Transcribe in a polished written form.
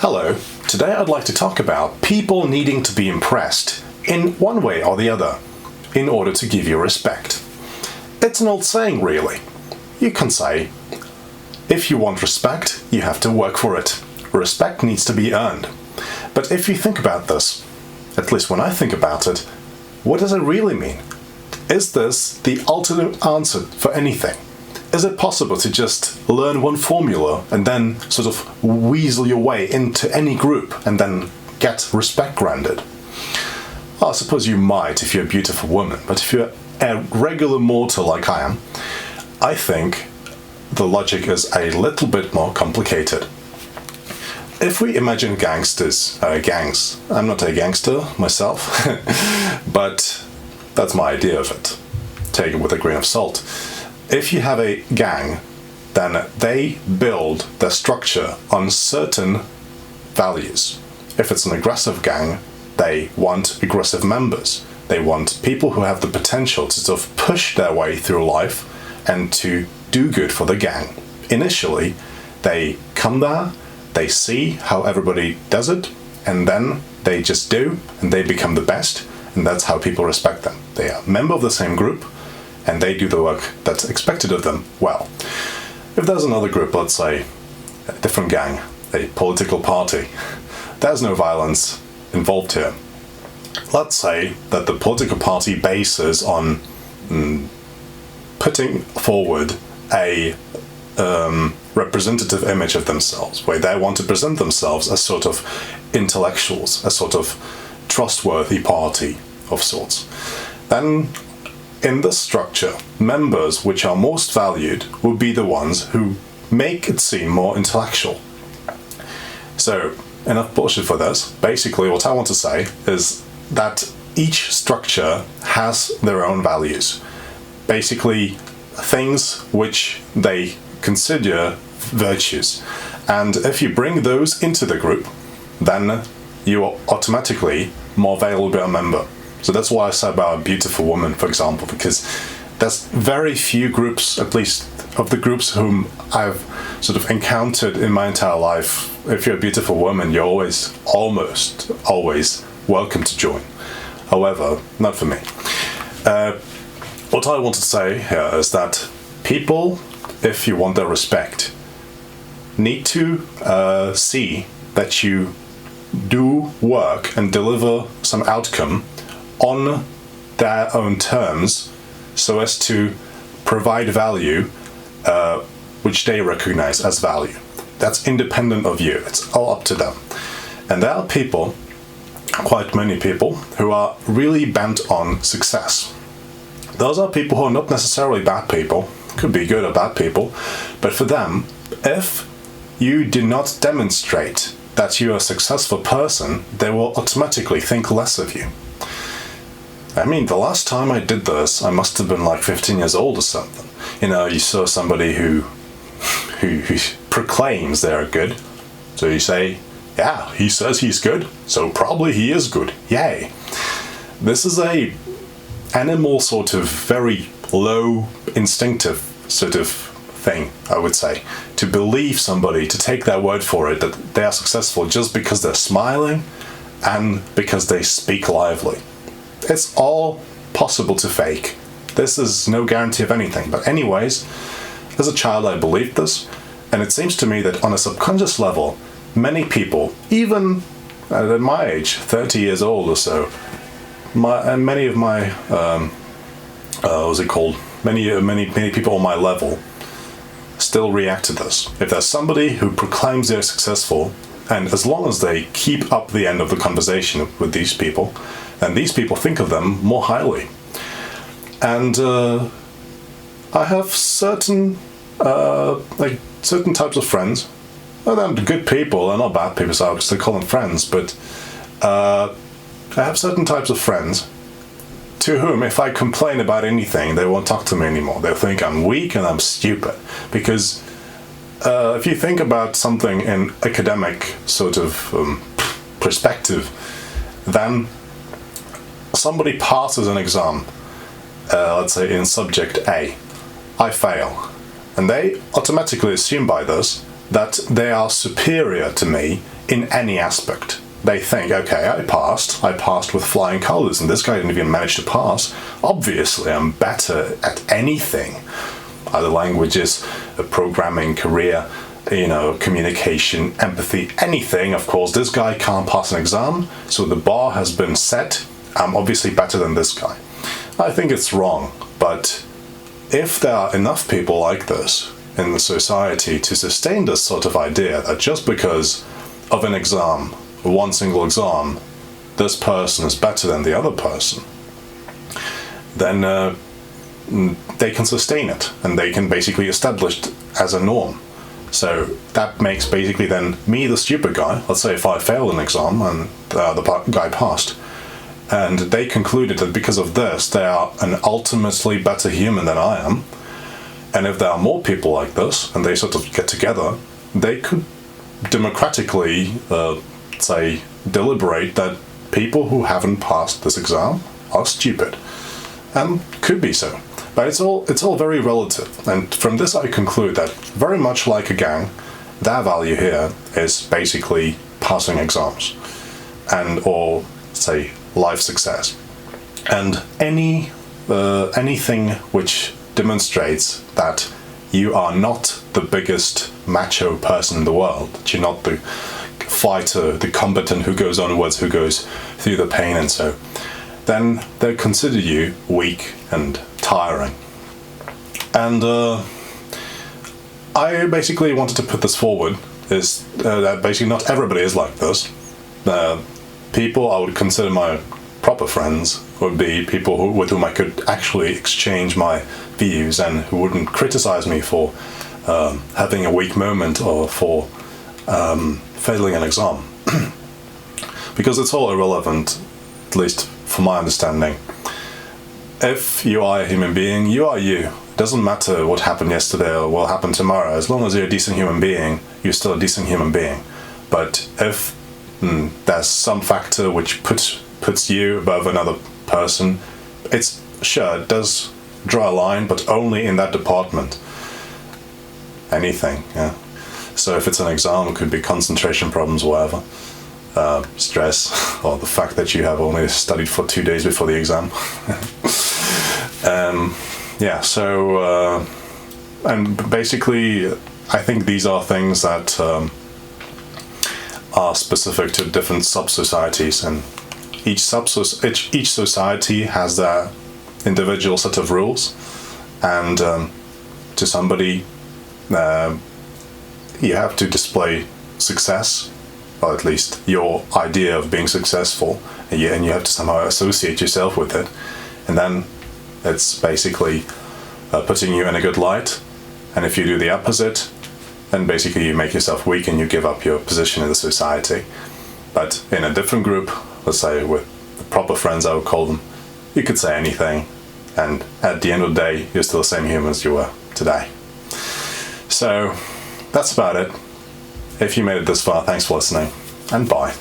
Hello, today I'd like to talk about people needing to be impressed in one way or the other in order to give you respect. It's an old saying, really. You can say, if you want respect, you have to work for it. Respect needs to be earned. But if you think about this, at least when I think about it, what does it really mean? Is this the ultimate answer for anything? Is it possible to just learn one formula and then sort of weasel your way into any group and then get respect granted? Well, I suppose you might if you're a beautiful woman, but if you're a regular mortal like I am, I think the logic is a little bit more complicated. If we imagine gangs, I'm not a gangster myself, but that's my idea of it. Take it with a grain of salt. If you have a gang, then they build their structure on certain values. If it's an aggressive gang, they want aggressive members. They want people who have the potential to sort of push their way through life and to do good for the gang. Initially, they come there, they see how everybody does it, and then they just do, and they become the best, and that's how people respect them. They are a member of the same group, and they do the work that's expected of them well. If there's another group, let's say a different gang, a political party, there's no violence involved here. Let's say that the political party bases on putting forward a representative image of themselves, where they want to present themselves as sort of intellectuals, a sort of trustworthy party of sorts. Then in this structure, members which are most valued will be the ones who make it seem more intellectual. So, enough bullshit for this. Basically, what I want to say is that each structure has their own values. Basically, things which they consider virtues. And if you bring those into the group, then you are automatically more valuable member. So that's why I said about a beautiful woman, for example, because there's very few groups, at least of the groups whom I've sort of encountered in my entire life. If you're a beautiful woman, you're almost always welcome to join. However, not for me. What I want to say here is that people, if you want their respect, need to see that you do work and deliver some outcome on their own terms so as to provide value which they recognize as value. That's independent of you. It's all up to them. And there are people, quite many people, who are really bent on success. Those are people who are not necessarily bad people, could be good or bad people, but for them, if you do not demonstrate that you're a successful person, they will automatically think less of you. I mean, the last time I did this, I must have been like 15 years old or something. You know, you saw somebody who proclaims they're good. So you say, yeah, he says he's good, so probably he is good. Yay. This is a animal sort of very low instinctive sort of thing, I would say. To believe somebody, to take their word for it, that they are successful just because they're smiling and because they speak lively. It's all possible to fake. This is no guarantee of anything. But anyways, as a child I believed this, and it seems to me that on a subconscious level, many people, even at my age, 30 years old or so, many of my, many people on my level still react to this. If there's somebody who proclaims they're successful, and as long as they keep up the end of the conversation with these people, and these people think of them more highly. And I have certain types of friends. Well, they're good people, they're not bad people, so I still call them friends, but I have certain types of friends to whom, if I complain about anything, they won't talk to me anymore. They'll think I'm weak and I'm stupid. Because if you think about something in academic sort of perspective, then somebody passes an exam, let's say in subject A, I fail, and they automatically assume by this that they are superior to me in any aspect. They think, okay, I passed with flying colors, and this guy didn't even manage to pass. Obviously, I'm better at anything. Other languages, programming, career, communication, empathy, anything. Of course, this guy can't pass an exam, so the bar has been set. I'm obviously better than this guy. I think it's wrong, but if there are enough people like this in the society to sustain this sort of idea that just because of an exam, one single exam, this person is better than the other person, then they can sustain it, and they can basically establish it as a norm. So that makes basically then me the stupid guy. Let's say if I failed an exam and the guy passed, and they concluded that because of this they are an ultimately better human than I am, and if there are more people like this and they sort of get together, they could democratically deliberate that people who haven't passed this exam are stupid. And could be so. But it's all very relative. And from this I conclude that very much like a gang, their value here is basically passing exams or say life success. And anything which demonstrates that you are not the biggest macho person in the world, that you're not the fighter, the combatant who goes onwards, who goes through the pain and so, then they consider you weak and tiring. And I basically wanted to put this forward, is that basically not everybody is like this. People I would consider my proper friends would be people with whom I could actually exchange my views and who wouldn't criticize me for having a weak moment or for failing an exam. Because it's all irrelevant, at least from my understanding. If you are a human being, you are you. It doesn't matter what happened yesterday or what will happen tomorrow. As long as you're a decent human being, you're still a decent human being. But if there's some factor which puts you above another person, it does draw a line, but only in that department. Anything, yeah. So if it's an exam, it could be concentration problems, whatever. Stress, or the fact that you have only studied for 2 days before the exam. And basically, I think these are things that are specific to different sub-societies, and each society has their individual set of rules, and to somebody, you have to display success, or at least your idea of being successful, and you have to somehow associate yourself with it, and then it's basically putting you in a good light. And if you do the opposite, then basically you make yourself weak and you give up your position in the society. But in a different group, let's say with the proper friends, I would call them, you could say anything, and at the end of the day, you're still the same human as you were today. So that's about it. If you made it this far, thanks for listening, and bye.